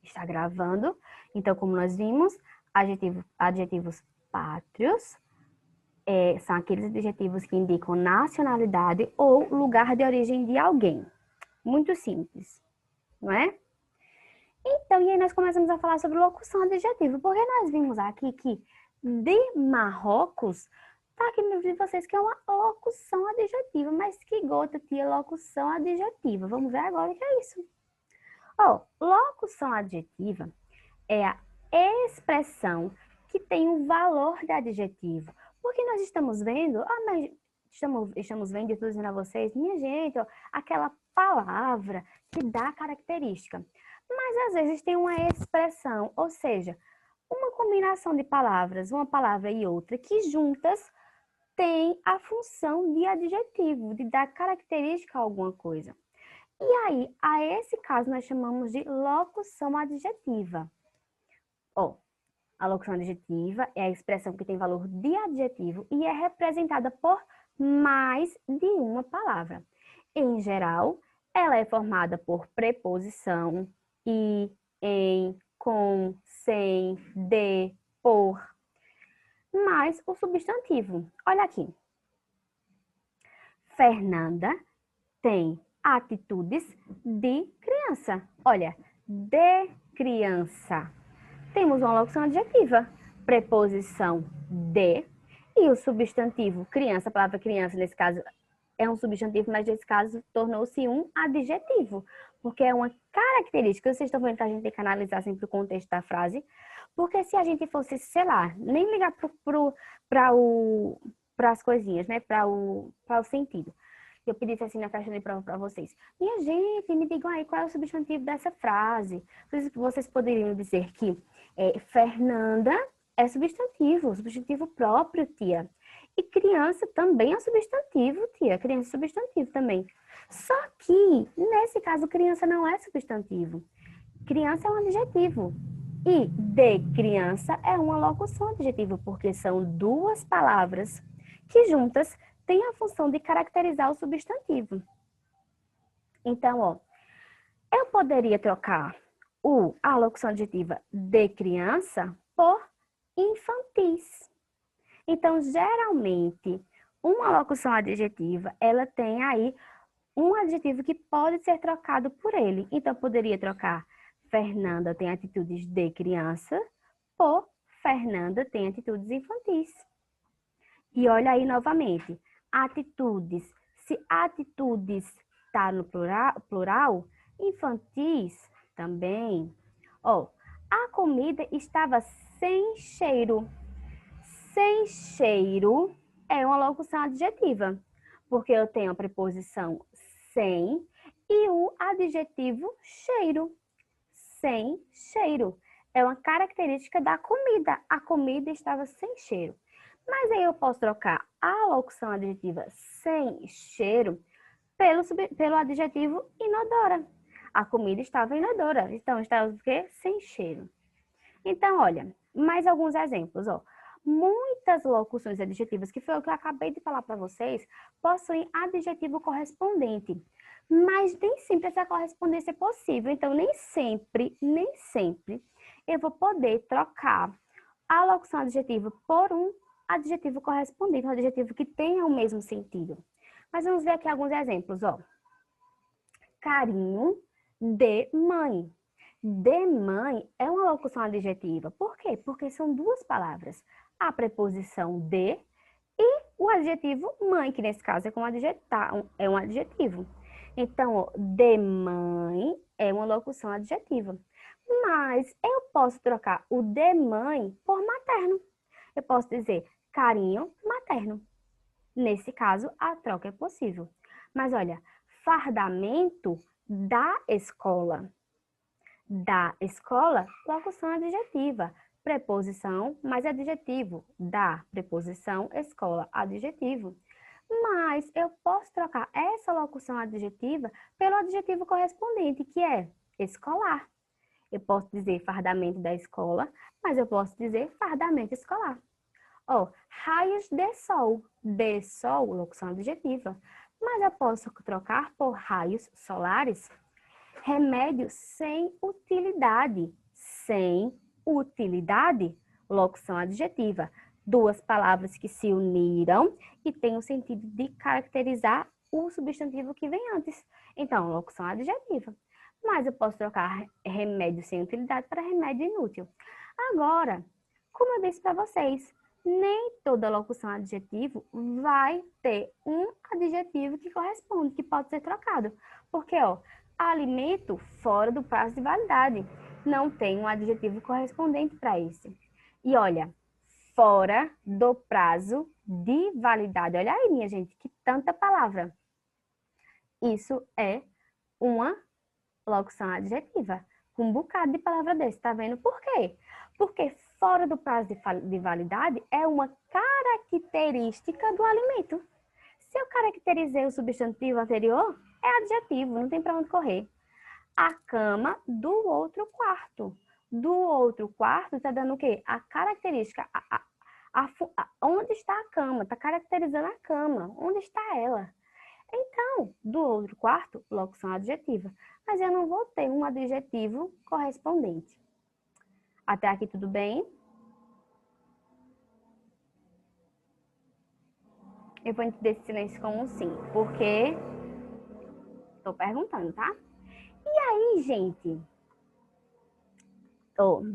Está gravando. Então, como nós vimos, adjetivos pátrios são aqueles adjetivos que indicam nacionalidade ou lugar de origem de alguém. Muito simples, não é? Então, e aí nós começamos a falar sobre locução adjetiva, porque nós vimos aqui que de Marrocos, tá aqui no livro de vocês que é uma locução adjetiva, mas que gota tinha locução adjetiva. Vamos ver agora o que é isso. Locução adjetiva é a expressão que tem o valor de adjetivo. Porque nós estamos vendo, mas estamos vendo e estou dizendo a vocês, minha gente, aquela palavra que dá característica. Mas às vezes tem uma expressão, ou seja, uma combinação de palavras, uma palavra e outra, que juntas tem a função de adjetivo, de dar característica a alguma coisa. E aí, a esse caso, nós chamamos de locução adjetiva. A locução adjetiva é a expressão que tem valor de adjetivo e é representada por mais de uma palavra. Em geral, ela é formada por preposição, e, em, com, sem, de, por, mais o substantivo. Olha aqui. Fernanda tem atitudes de criança. Olha, de criança. Temos uma locução adjetiva, preposição de, e o substantivo criança, a palavra criança, nesse caso, é um substantivo, mas nesse caso tornou-se um adjetivo, porque é uma característica. Vocês estão vendo que a gente tem que analisar sempre o contexto da frase, porque se a gente fosse, sei lá, nem ligar para as coisinhas, né, para o sentido. Eu pedisse assim na caixa de prova para vocês. Minha gente, me digam aí qual é o substantivo dessa frase. Vocês poderiam dizer que Fernanda é substantivo próprio, tia. E criança também é substantivo, tia. Criança é substantivo também. Só que, nesse caso, criança não é substantivo. Criança é um adjetivo. E de criança é uma locução adjetiva, porque são duas palavras que juntas têm a função de caracterizar o substantivo. Então, eu poderia trocar a locução adjetiva de criança por infantis. Então, geralmente, uma locução adjetiva, ela tem aí um adjetivo que pode ser trocado por ele. Então, poderia trocar Fernanda tem atitudes de criança por Fernanda tem atitudes infantis. E olha aí novamente, atitudes. Se atitudes está no plural, infantis também. A comida estava sem cheiro. Sem cheiro é uma locução adjetiva, porque eu tenho a preposição sem e o adjetivo cheiro. Sem cheiro. É uma característica da comida. A comida estava sem cheiro. Mas aí eu posso trocar a locução adjetiva sem cheiro pelo adjetivo inodora. A comida estava inodora. Então, estava o quê? Sem cheiro. Então, olha, mais alguns exemplos, Muitas locuções adjetivas, que foi o que eu acabei de falar para vocês, possuem adjetivo correspondente. Mas nem sempre essa correspondência é possível. Então, nem sempre eu vou poder trocar a locução adjetiva por um adjetivo correspondente, um adjetivo que tenha o mesmo sentido. Mas vamos ver aqui alguns exemplos, Carinho de mãe. De mãe é uma locução adjetiva. Por quê? Porque são duas palavras. A preposição de e o adjetivo mãe, que nesse caso é um adjetivo. Então, de mãe é uma locução adjetiva. Mas eu posso trocar o de mãe por materno. Eu posso dizer carinho materno. Nesse caso, a troca é possível. Mas olha, fardamento da escola. Da escola, locução adjetiva. Preposição mais adjetivo. Da, preposição, escola, adjetivo. Mas eu posso trocar essa locução adjetiva pelo adjetivo correspondente, que é escolar. Eu posso dizer fardamento da escola, mas eu posso dizer fardamento escolar. Raios de sol. De sol, locução adjetiva. Mas eu posso trocar por raios solares. Remédio sem utilidade. Sem utilidade, locução adjetiva. Duas palavras que se uniram e têm o sentido de caracterizar o substantivo que vem antes. Então, locução adjetiva. Mas eu posso trocar remédio sem utilidade para remédio inútil. Agora, como eu disse para vocês, nem toda locução adjetivo vai ter um adjetivo que corresponde, que pode ser trocado. Porque, ó, alimento fora do prazo de validade não tem um adjetivo correspondente para esse. E olha, fora do prazo de validade. Olha aí, minha gente, que tanta palavra. Isso é uma locução adjetiva, com um bocado de palavra desse, tá vendo? Por quê? Porque fora do prazo de validade é uma característica do alimento. Se eu caracterizei o substantivo anterior, é adjetivo, não tem para onde correr. A cama do outro quarto. Do outro quarto está dando o quê? A característica, onde está a cama? Está caracterizando a cama. Onde está ela? Então, do outro quarto, locução adjetiva. Mas eu não vou ter um adjetivo correspondente. Até aqui tudo bem? Eu vou entender esse silêncio como um sim, porque estou perguntando, tá? E aí, gente?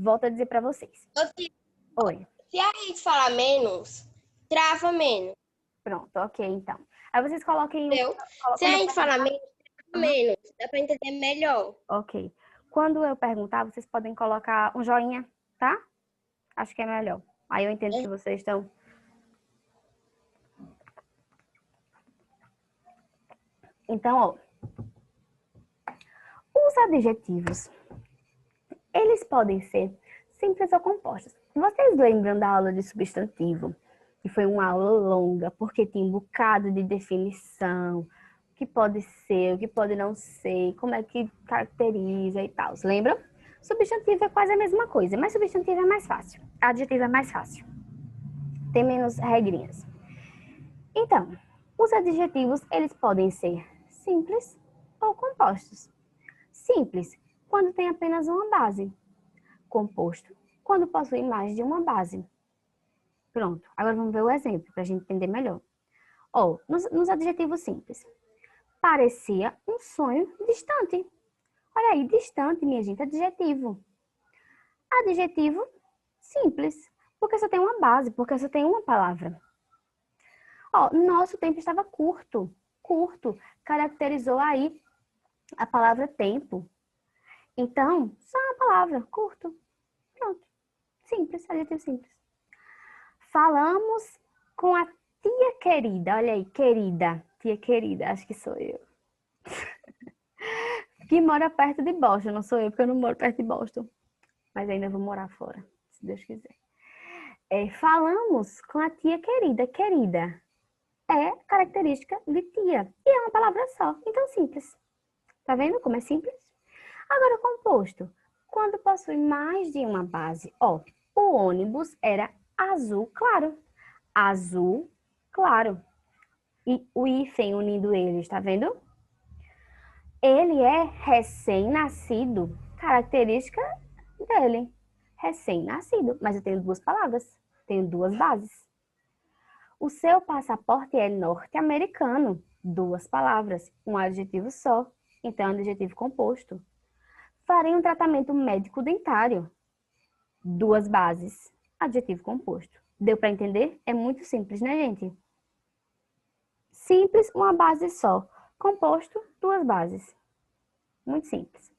Volto a dizer para vocês. Oi. Se a gente falar menos, trava menos. Pronto, ok, então. Aí vocês coloquem... Entendeu? Se a gente falar menos, trava menos. Dá para entender melhor. Ok. Quando eu perguntar, vocês podem colocar um joinha, tá? Acho que é melhor. Aí eu entendo que vocês estão... Então, ó. Os adjetivos, eles podem ser simples ou compostos. Vocês lembram da aula de substantivo? Que foi uma aula longa, porque tinha um bocado de definição, o que pode ser, o que pode não ser, como é que caracteriza e tal. Lembram? Substantivo é quase a mesma coisa, mas substantivo é mais fácil. Adjetivo é mais fácil. Tem menos regrinhas. Então, os adjetivos, eles podem ser simples ou compostos. Simples, quando tem apenas uma base. Composto, quando possui mais de uma base. Pronto, agora vamos ver o exemplo para a gente entender melhor. Nos adjetivos simples. Parecia um sonho distante. Olha aí, distante, minha gente, adjetivo. Adjetivo simples, porque só tem uma base, porque só tem uma palavra. Nosso tempo estava curto. Curto, caracterizou aí a palavra tempo. Então, só uma palavra, curto. Pronto. Simples, adjetivo simples. Falamos com a tia querida. Olha aí, querida. Tia querida, acho que sou eu. Que mora perto de Boston. Não sou eu, porque eu não moro perto de Boston. Mas ainda vou morar fora, se Deus quiser. Falamos com a tia querida. Querida é característica de tia. E é uma palavra só. Então, simples. Tá vendo como é simples? Agora, composto. Quando possui mais de uma base. O ônibus era azul claro. Azul claro. E o hífen unindo eles, tá vendo? Ele é recém-nascido. Característica dele. Recém-nascido. Mas eu tenho duas palavras. Tenho duas bases. O seu passaporte é norte-americano. Duas palavras. Um adjetivo só. Então, é um adjetivo composto. Farei um tratamento médico dentário. Duas bases. Adjetivo composto. Deu para entender? É muito simples, né, gente? Simples, uma base só. Composto, duas bases. Muito simples.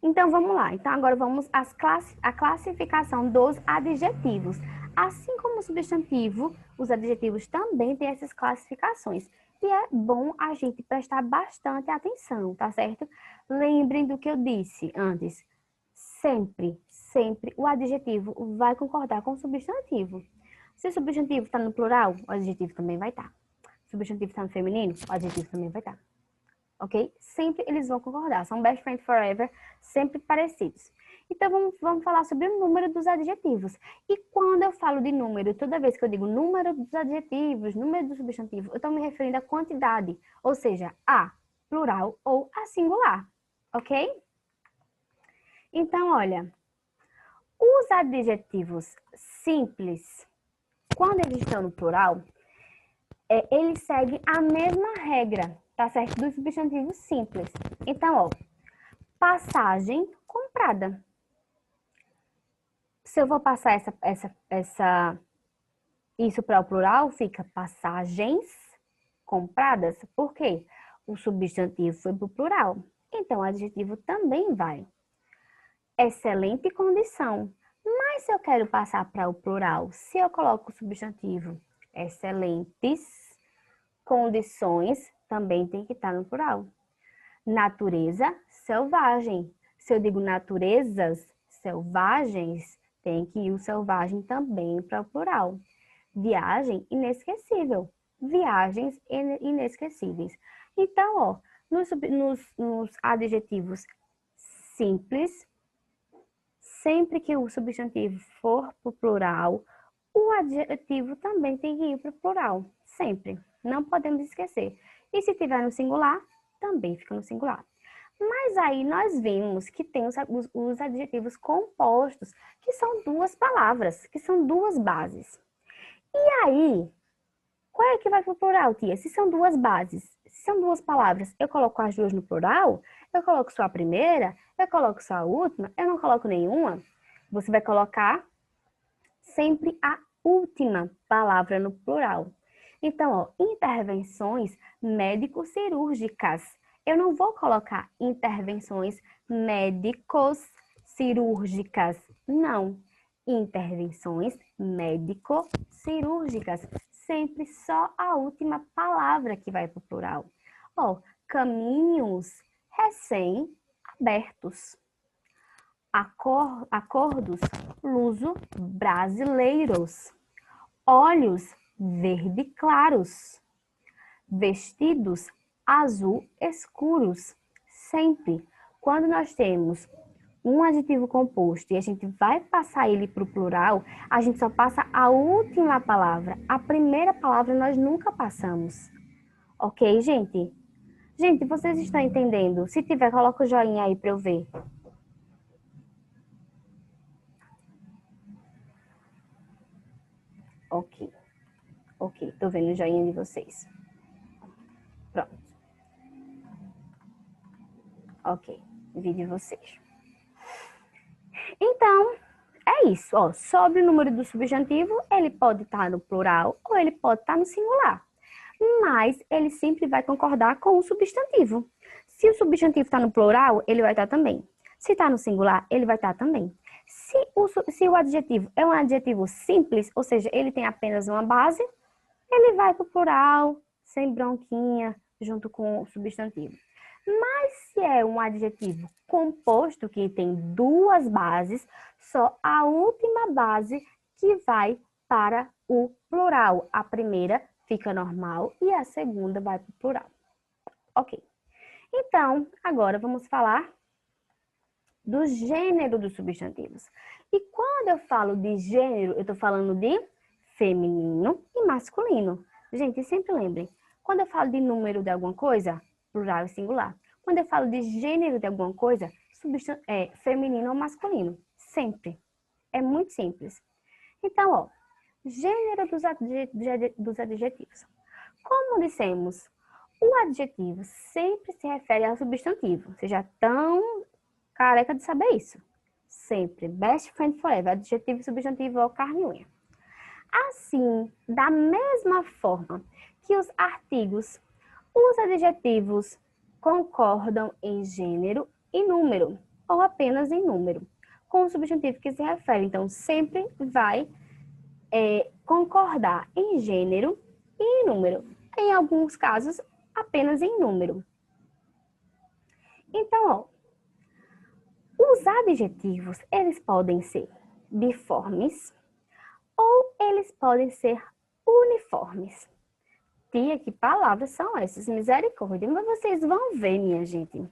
Então, vamos lá. Então, agora vamos à classificação dos adjetivos. Assim como o substantivo, os adjetivos também têm essas classificações. E é bom a gente prestar bastante atenção, tá certo? Lembrem do que eu disse antes. Sempre o adjetivo vai concordar com o substantivo. Se o substantivo está no plural, o adjetivo também vai estar. Se o substantivo está no feminino, o adjetivo também vai estar. Ok? Sempre eles vão concordar. São best friends forever, sempre parecidos. Então, vamos falar sobre o número dos adjetivos. E quando eu falo de número, toda vez que eu digo número dos adjetivos, número do substantivo, eu estou me referindo à quantidade. Ou seja, plural ou a singular, ok? Então, olha, os adjetivos simples, quando eles estão no plural, eles seguem a mesma regra, tá certo? Dos substantivos simples. Então, ó, passagem comprada. Se eu vou passar isso para o plural, fica passagens compradas. Por quê? O substantivo foi para o plural. Então, o adjetivo também vai. Excelente condição. Mas se eu quero passar para o plural, se eu coloco o substantivo excelentes condições, também tem que estar no plural. Natureza selvagem. Se eu digo naturezas selvagens, tem que ir o selvagem também para o plural. Viagem inesquecível. Viagens inesquecíveis. Então, ó, nos adjetivos simples, sempre que o substantivo for para o plural, o adjetivo também tem que ir para o plural. Sempre. Não podemos esquecer. E se tiver no singular, também fica no singular. Mas aí nós vimos que tem os adjetivos compostos, que são duas palavras, que são duas bases. E aí, qual é que vai para o plural, tia? Se são duas bases, se são duas palavras, eu coloco as duas no plural? Eu coloco só a primeira? Eu coloco só a última? Eu não coloco nenhuma? Você vai colocar sempre a última palavra no plural. Então, ó, intervenções médico-cirúrgicas. Eu não vou colocar intervenções médicos-cirúrgicas. Não. Intervenções médico-cirúrgicas. Sempre só a última palavra que vai para o plural. Ó, caminhos recém-abertos. Acordos luso-brasileiros. Olhos verde claros. Vestidos azul escuros. Sempre, quando nós temos um adjetivo composto e a gente vai passar ele para o plural, a gente só passa a última palavra. A primeira palavra nós nunca passamos. Ok, gente? Gente, vocês estão entendendo? Se tiver, coloca o joinha aí para eu ver. Ok. Ok, tô vendo o joinha de vocês. Pronto. Ok, vi de vocês. Então, é isso. Ó, sobre o número do substantivo, ele pode estar no plural ou ele pode estar no singular. Mas ele sempre vai concordar com o substantivo. Se o substantivo está no plural, ele vai estar também. Se está no singular, ele vai estar também. Se o adjetivo é um adjetivo simples, ou seja, ele tem apenas uma base, ele vai para o plural, sem bronquinha, junto com o substantivo. Mas se é um adjetivo composto, que tem duas bases, só a última base que vai para o plural. A primeira fica normal e a segunda vai para o plural. Ok. Então, agora vamos falar do gênero dos substantivos. E quando eu falo de gênero, eu estou falando de feminino e masculino. Gente, sempre lembrem, quando eu falo de número de alguma coisa, plural e singular. Quando eu falo de gênero de alguma coisa, feminino ou masculino. Sempre. É muito simples. Então, ó, gênero dos adjetivos. Como dissemos, o adjetivo sempre se refere ao substantivo. Vocês já estão careca de saber isso. Sempre. Best friend forever. Adjetivo, substantivo ou carne e unha. Assim, da mesma forma que os artigos, os adjetivos concordam em gênero e número, ou apenas em número, com o substantivo que se refere. Então, sempre vai concordar em gênero e em número. Em alguns casos, apenas em número. Então, ó, os adjetivos, eles podem ser biformes ou eles podem ser uniformes. Tia, que palavras são essas? Misericórdia. Mas vocês vão ver, minha gente,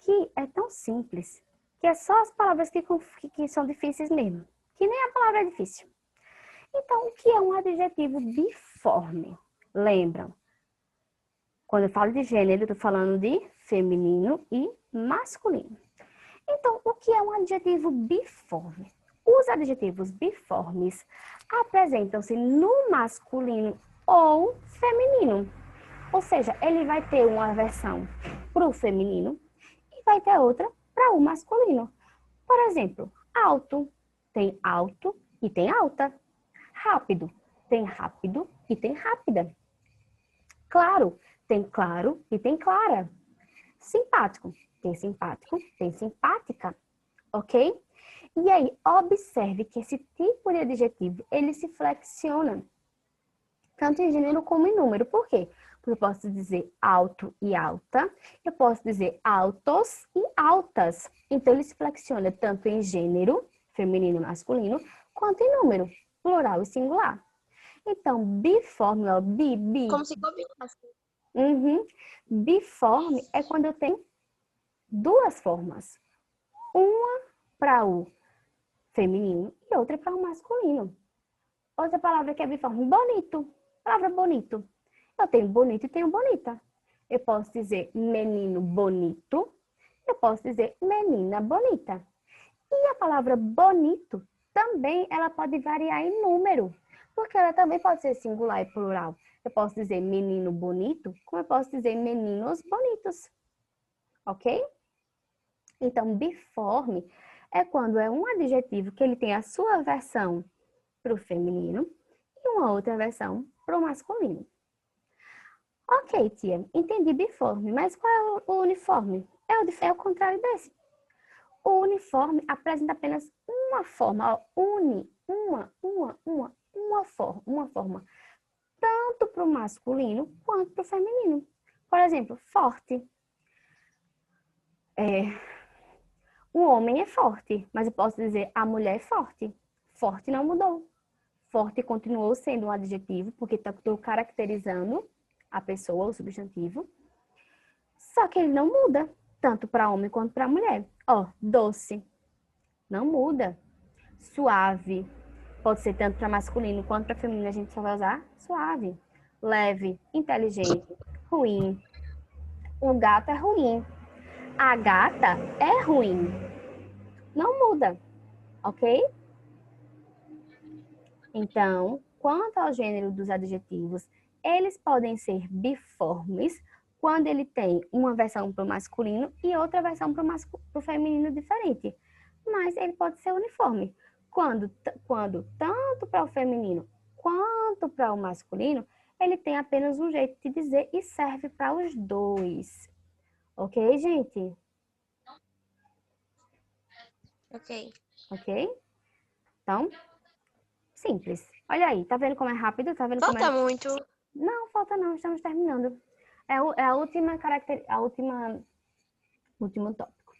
que é tão simples, que é só as palavras que são difíceis mesmo. Que nem a palavra é difícil. Então, o que é um adjetivo biforme? Lembram? Quando eu falo de gênero, eu tô falando de feminino e masculino. Então, o que é um adjetivo biforme? Os adjetivos biformes apresentam-se no masculino ou feminino. Ou seja, ele vai ter uma versão para o feminino e vai ter outra para o masculino. Por exemplo, alto tem alto e tem alta. Rápido tem rápido e tem rápida. Claro tem claro e tem clara. Simpático tem simpático, tem simpática. Ok? E aí, observe que esse tipo de adjetivo, ele se flexiona tanto em gênero como em número. Por quê? Porque eu posso dizer alto e alta, eu posso dizer altos e altas. Então, ele se flexiona tanto em gênero, feminino e masculino, quanto em número, plural e singular. Então, biforme, ó, bi. Como se combinasse. Uhum. Biforme é quando eu tenho duas formas. Uma para o feminino e outra para o masculino. Outra palavra que é biforme, bonito. Palavra bonito. Eu tenho bonito e tenho bonita. Eu posso dizer menino bonito. Eu posso dizer menina bonita. E a palavra bonito também ela pode variar em número. Porque ela também pode ser singular e plural. Eu posso dizer menino bonito, como eu posso dizer meninos bonitos. Ok? Então, biforme é quando é um adjetivo que ele tem a sua versão para o feminino e uma outra versão para o masculino. Ok, tia, entendi biforme, mas qual é o uniforme? É o contrário desse. O uniforme apresenta apenas uma forma, ó, uma forma, tanto para o masculino quanto para o feminino. Por exemplo, forte. O homem é forte, mas eu posso dizer a mulher é forte. Forte não mudou. Forte continuou sendo um adjetivo, porque estou caracterizando a pessoa, o substantivo. Só que ele não muda, tanto para homem quanto para mulher. Ó, doce, não muda. Suave, pode ser tanto para masculino quanto para feminino, a gente só vai usar suave. Leve, inteligente, ruim. O gato é ruim. A gata é ruim. Não muda, ok? Então, quanto ao gênero dos adjetivos, eles podem ser biformes quando ele tem uma versão para o masculino e outra versão para o feminino diferente. Mas ele pode ser uniforme. Quando tanto para o feminino quanto para o masculino, ele tem apenas um jeito de dizer e serve para os dois. Ok, gente? Ok. Ok? Então, simples. Olha aí, tá vendo como é rápido? Tá vendo como é... Falta muito. Não, falta não, estamos terminando. É a última último tópico.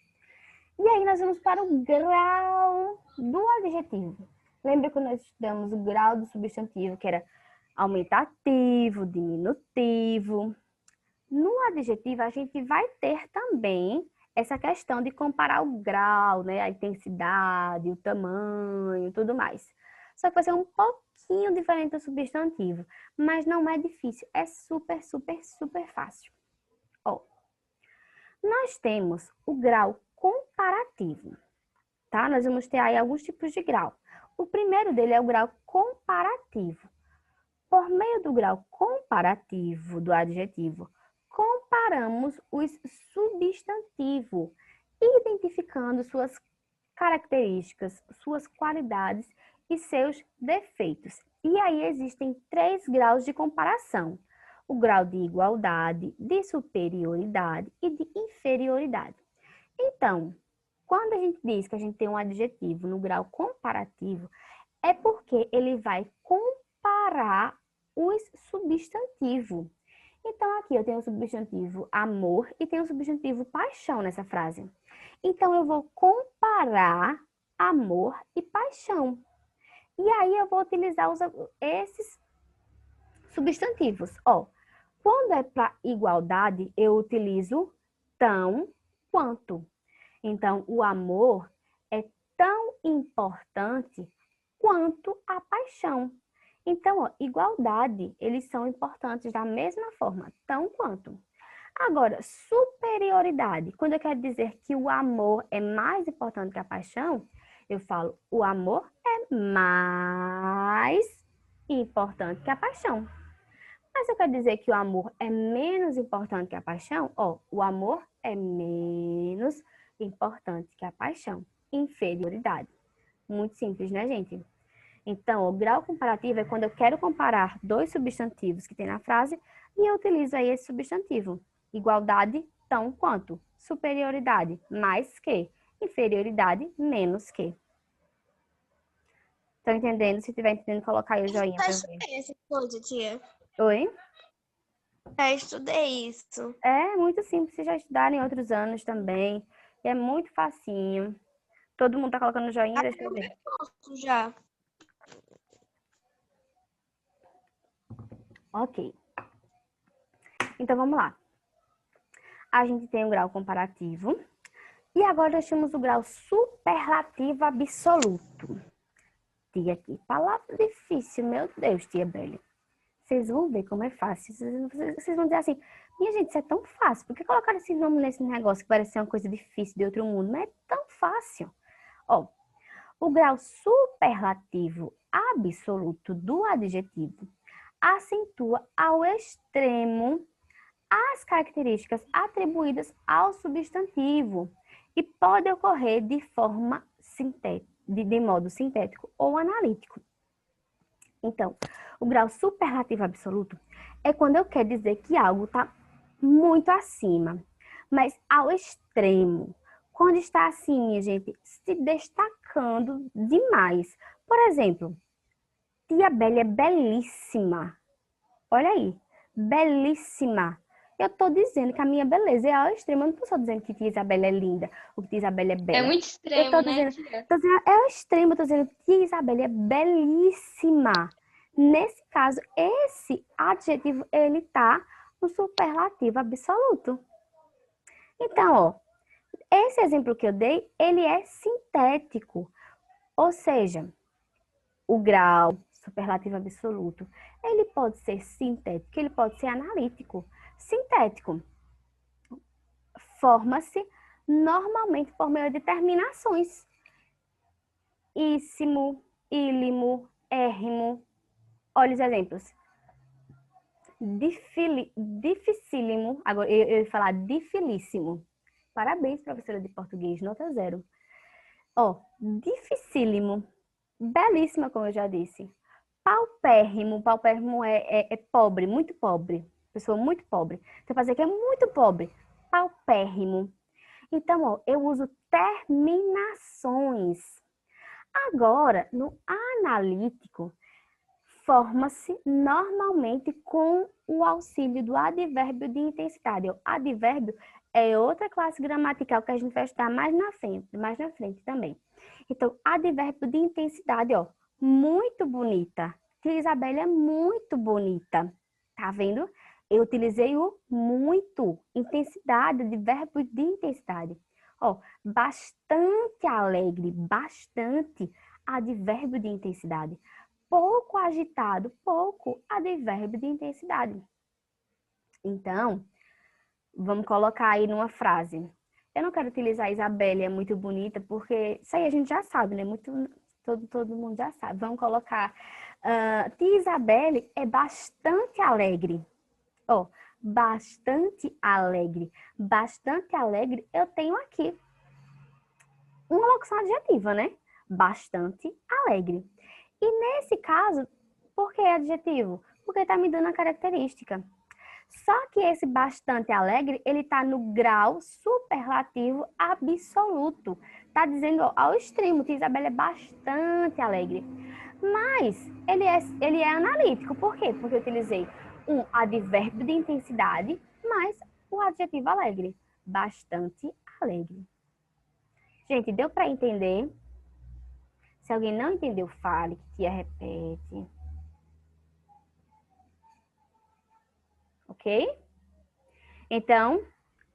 E aí nós vamos para o grau do adjetivo. Lembra que nós estudamos o grau do substantivo, que era aumentativo, diminutivo. No adjetivo, a gente vai ter também essa questão de comparar o grau, né? A intensidade, o tamanho, tudo mais. Só que vai ser um pouquinho diferente do substantivo, mas não é difícil, é super, super, super fácil. Ó, nós temos o grau comparativo, tá? Nós vamos ter aí alguns tipos de grau. O primeiro dele é o grau comparativo. Por meio do grau comparativo do adjetivo, comparamos os substantivos, identificando suas características, suas qualidades e seus defeitos. E aí existem 3 graus de comparação: o grau de igualdade, de superioridade e de inferioridade. Então, quando a gente diz que a gente tem um adjetivo no grau comparativo, é porque ele vai comparar os substantivos. Então, aqui eu tenho o substantivo amor e tenho o substantivo paixão nessa frase. Então, eu vou comparar amor e paixão. E aí, eu vou utilizar esses substantivos. Ó, quando é para igualdade, eu utilizo tão quanto. Então, o amor é tão importante quanto a paixão. Então, ó, igualdade, eles são importantes da mesma forma, tão quanto. Agora, superioridade, quando eu quero dizer que o amor é mais importante que a paixão, eu falo o amor é mais importante que a paixão. Mas eu quero dizer que o amor é menos importante que a paixão, ó, o amor é menos importante que a paixão. Inferioridade. Muito simples, né, gente? Então, o grau comparativo é quando eu quero comparar dois substantivos que tem na frase e eu utilizo aí esse substantivo. Igualdade, tão quanto. Superioridade, mais que. Inferioridade, menos que. Estão entendendo? Se estiver entendendo, colocar aí o joinha Já para eu ver. estudei essa coisa, tia. Oi? Já estudei isso. É muito simples, vocês já estudaram em outros anos também. É muito facinho. Todo mundo tá colocando joinha, deixa eu ver. Posso já. Ok. Então, vamos lá. A gente tem o grau comparativo. E agora nós temos o grau superlativo absoluto. Tia, que palavra difícil, meu Deus, tia Belle. Vocês vão ver como é fácil. Vocês vão dizer assim, minha gente, isso é tão fácil. Por que colocaram esse nome nesse negócio que parece ser uma coisa difícil de outro mundo? Mas é tão fácil. Ó, o grau superlativo absoluto do adjetivo acentua ao extremo as características atribuídas ao substantivo e pode ocorrer de forma sintética, de modo sintético ou analítico. Então, o grau superlativo absoluto é quando eu quero dizer que algo está muito acima, mas ao extremo. Quando está assim, minha gente, se destacando demais. Por exemplo, tia Belle é belíssima. Olha aí, belíssima. Eu estou dizendo que a minha beleza é ao extremo. Eu não estou só dizendo que tia Isabela é linda ou que tia Isabela é bela. É muito extremo, eu né, dizendo, tia? tô dizendo, é ao extremo, eu estou dizendo que tia Isabela é belíssima. Nesse caso, esse adjetivo, ele está no superlativo absoluto. Então, ó, esse exemplo que eu dei, ele é sintético. Ou seja, o grau superlativo absoluto, ele pode ser sintético, ele pode ser analítico. Sintético forma-se normalmente por meio de terminações. Íssimo, ílimo, érrimo. Olha os exemplos. Dificílimo, agora eu ia falar dificilíssimo. Parabéns, professora de português, nota 0. Ó, dificílimo, belíssima, como eu já disse. Paupérrimo, paupérrimo é pobre, muito pobre. Pessoa muito pobre. Você fazer que é muito pobre. Paupérrimo. Então, ó, eu uso terminações. Agora, no analítico, forma-se normalmente com o auxílio do advérbio de intensidade. O advérbio é outra classe gramatical que a gente vai estudar mais na frente também. Então, advérbio de intensidade, ó, muito bonita. Tia Isabela é muito bonita. Tá vendo? Eu utilizei o muito, intensidade, advérbio de intensidade. Ó, bastante alegre, bastante, advérbio de intensidade. Pouco agitado, pouco, advérbio de intensidade. Então, vamos colocar aí numa frase. Eu não quero utilizar Isabelle é muito bonita, porque isso aí a gente já sabe, né? Todo mundo já sabe. Vamos colocar, tia Isabelle é bastante alegre. Ó, bastante alegre. Bastante alegre eu tenho aqui uma locução adjetiva, né? Bastante alegre. E nesse caso, por que adjetivo? Porque está me dando a característica. Só que esse bastante alegre, ele está no grau superlativo absoluto. Está dizendo ao extremo, que Isabela é bastante alegre. Mas ele é analítico. Por quê? Porque eu utilizei um advérbio de intensidade mais o adjetivo alegre. Bastante alegre. Gente, deu para entender? Se alguém não entendeu, fale, que tia repete. Ok? Então,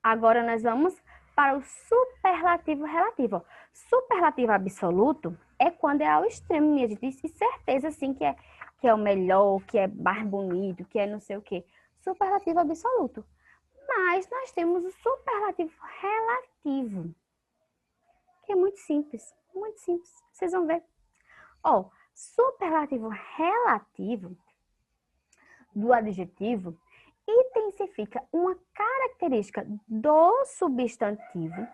agora nós vamos para o superlativo relativo. Superlativo absoluto é quando é ao extremo, minha gente. E certeza, sim, que que é o melhor, que é mais bonito, que é não sei o quê. Superlativo absoluto. Mas nós temos o superlativo relativo, que é muito simples, muito simples. Vocês vão ver. Ó, superlativo relativo do adjetivo intensifica uma característica do substantivo,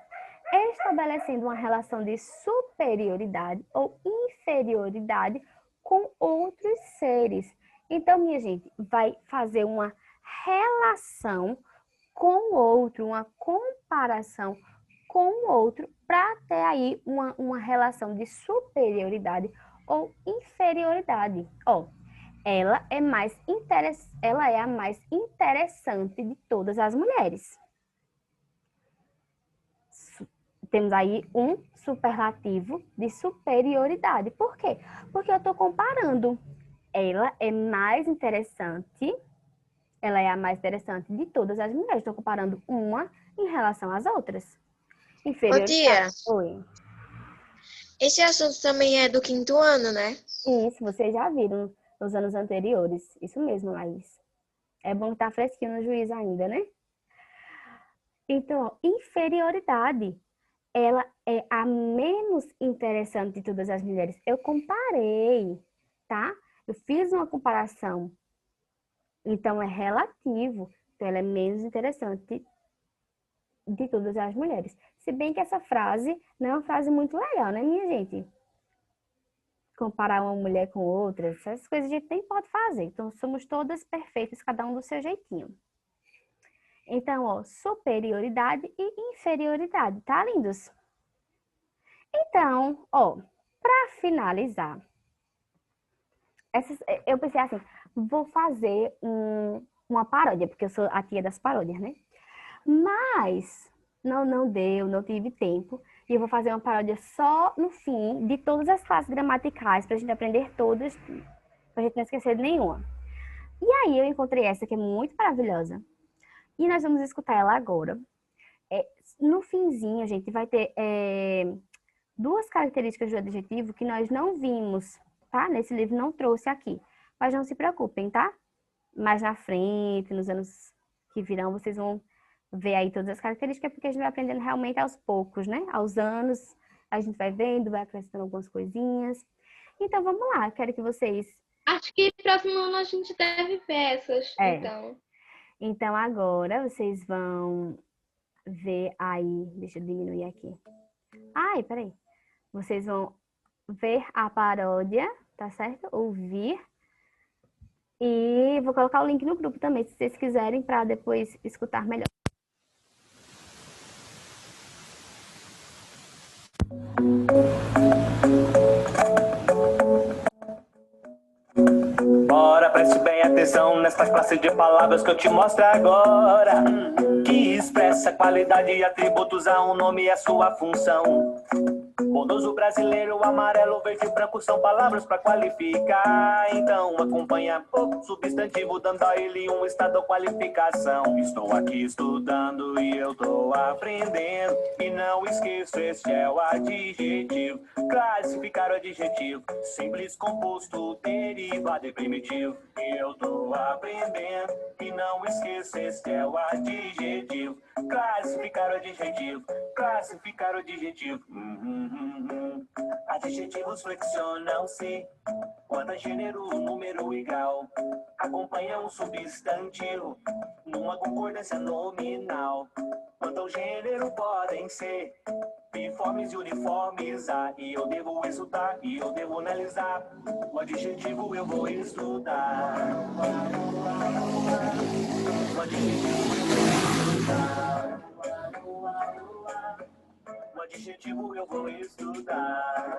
estabelecendo uma relação de superioridade ou inferioridade com outros seres. Então, minha gente, vai fazer uma relação com o outro, uma comparação com o outro, para ter aí uma relação de superioridade ou inferioridade. Ó, ela é a mais interessante de todas as mulheres. Temos aí um superlativo de superioridade. Por quê? Porque eu estou comparando. Ela é mais interessante, ela é a mais interessante de todas as mulheres. Estou comparando uma em relação às outras. Ô, tia, Oi. esse assunto também é do 5º ano, né? Isso, vocês já viram nos anos anteriores. Isso mesmo, Laís. É bom estar fresquinho no juízo ainda, né? Então, inferioridade. Ela é a menos interessante de todas as mulheres. Eu comparei, tá? Eu fiz uma comparação. Então, é relativo. Então, ela é menos interessante de todas as mulheres. Se bem que essa frase não é uma frase muito legal, né, minha gente? Comparar uma mulher com outra, essas coisas a gente nem pode fazer. Então, somos todas perfeitas, cada um do seu jeitinho. Então, ó, superioridade e inferioridade, tá, lindos? Então, ó, para finalizar, eu pensei assim, vou fazer uma paródia, porque eu sou a tia das paródias, né? Mas não deu, não tive tempo. E eu vou fazer uma paródia só no fim de todas as classes gramaticais, para a gente aprender todas, para a gente não esquecer de nenhuma. E aí eu encontrei essa que é muito maravilhosa. E nós vamos escutar ela agora. No finzinho, a gente vai ter duas características do adjetivo que nós não vimos, tá? Nesse livro não trouxe aqui. Mas não se preocupem, tá? Mais na frente, nos anos que virão, vocês vão ver aí todas as características, porque a gente vai aprendendo realmente aos poucos, né? Aos anos, a gente vai vendo, vai acrescentando algumas coisinhas. Então, vamos lá. Quero que vocês... Acho que próximo ano a gente deve ver essas, então. Então, agora vocês vão ver aí... Deixa eu diminuir aqui. Ai, peraí. Vocês vão ver a paródia, tá certo? Ouvir. E vou colocar o link no grupo também, se vocês quiserem, para depois escutar melhor. Bora, preste bem atenção nesta classe de palavras que eu te mostro agora, que expressa qualidade e atributos a um nome e a sua função. Bondoso brasileiro, amarelo, verde e branco são palavras para qualificar. Então acompanha o substantivo, dando a ele um estado ou qualificação. Estou aqui estudando e eu tô aprendendo. E não esqueço, este é o adjetivo. Classificar o adjetivo, simples, composto, derivado e primitivo. E eu tô aprendendo. E não esqueça, este é o adjetivo. Classificar o adjetivo, classificar o adjetivo. Adjetivos flexionam-se quando a gênero, número e grau acompanham um substantivo numa concordância nominal. Quanto ao gênero podem ser biformes e uniformes, e eu devo estudar e eu devo analisar. O adjetivo eu vou estudar. O adjetivo eu vou estudar. O adjetivo eu vou estudar.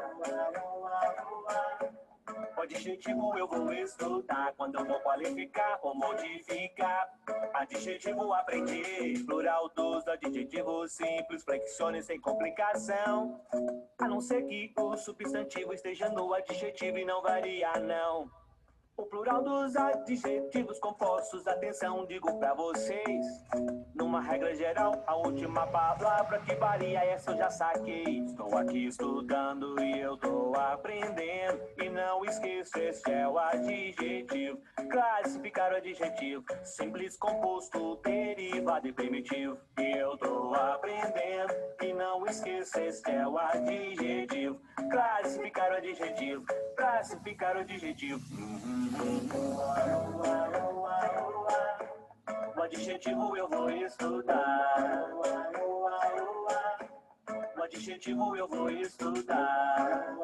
O adjetivo eu vou estudar quando eu vou qualificar ou modificar. Adjetivo aprendi, plural dos adjetivos simples, flexione sem complicação. A não ser que o substantivo esteja no adjetivo e não varia não. O plural dos adjetivos compostos, atenção, digo pra vocês. Numa regra geral, a última palavra que varia, essa eu já saquei. Estou aqui estudando e eu tô aprendendo. E não esqueço, este é o adjetivo. Classificar o adjetivo, simples, composto, derivado e primitivo. E eu tô aprendendo. E não esqueça, este é o adjetivo. Classificar o adjetivo. Classificar o adjetivo. O adjetivo eu vou estudar. O adjetivo eu vou estudar.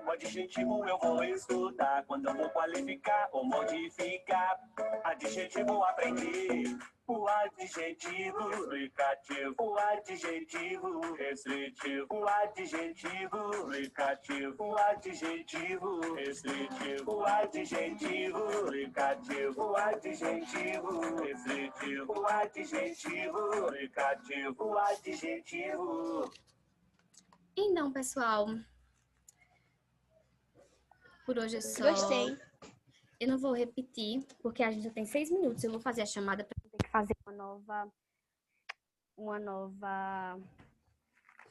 O adjetivo eu vou estudar. Quando eu vou qualificar ou modificar. Adjetivo aprendi. O adjetivo recativo. O adjetivo restritivo. O adjetivo recativo. O adjetivo restritivo. O adjetivo recativo. O adjetivo restritivo. O adjetivo recativo. O adjetivo. Então, pessoal, por hoje é só. Gostei. Eu não vou repetir, porque a gente já tem 6 minutos. Eu vou fazer a chamada para ter que fazer uma nova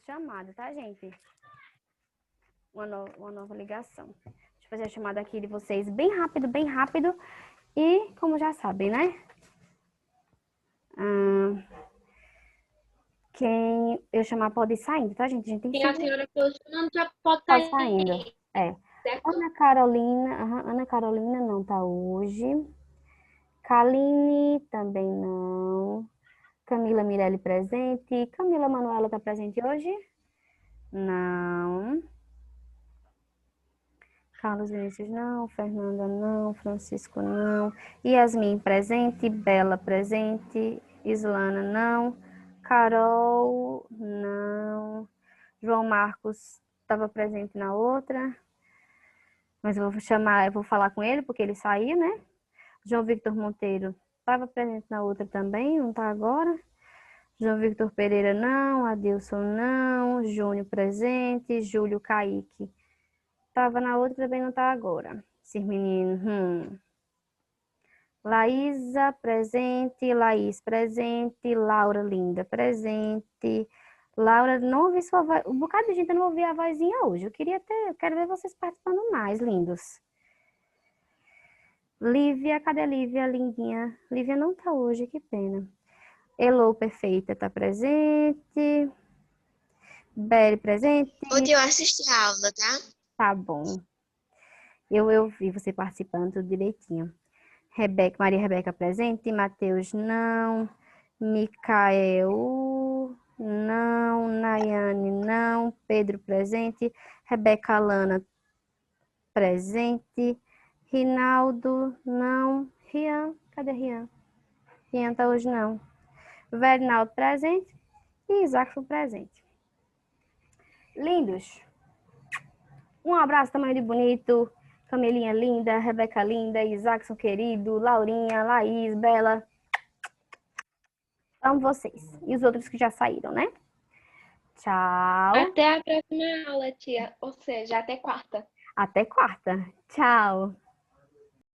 chamada, tá, gente? Uma nova ligação. Deixa eu fazer a chamada aqui de vocês bem rápido, bem rápido. E, como já sabem, né? Quem eu chamar pode ir saindo, tá, gente? A gente tem Quem a que senhora falou chamando já pode pode sair. saindo. É. Certo? Ana Carolina, Ana Carolina não tá hoje. Kaline também não. Camila Mirelli presente. Camila Manuela tá presente hoje? Não. Carlos Vinícius não. Fernanda não. Francisco não. Yasmin presente. Bela presente. Islana não. Carol não. João Marcos estava presente na outra. Mas eu vou falar com ele, porque ele saiu, né? João Victor Monteiro estava presente na outra também, não está agora. João Victor Pereira não, Adilson não, Júnior presente, Júlio Kaique estava na outra, também não está agora. Esses meninos, Laísa presente, Laís presente, Laura Linda presente. Laura, não ouvi sua voz. Um bocado de gente eu não ouvi a vozinha hoje. Eu quero ver vocês participando mais, lindos. Lívia, cadê a Lívia, lindinha? Lívia não tá hoje, que pena. Elô, perfeita, tá presente. Belle, presente. Ontem eu assisti a aula, tá? Tá bom. Eu vi você participando tudo direitinho. Maria Rebeca, presente. Matheus, não. Micael, não. Nayane, não. Pedro, presente. Rebeca Alana, presente. Rinaldo, não. Rian, cadê Rian? Rian tá hoje não. Vernaldo, presente. E Isaacson, presente. Lindos. Um abraço, tamanho de bonito. Camelinha linda, Rebeca linda, Isaacson querido, Laurinha, Laís, Bela. Amo vocês. E os outros que já saíram, né? Tchau. Até a próxima aula, tia. Ou seja, até quarta. Até quarta. Tchau.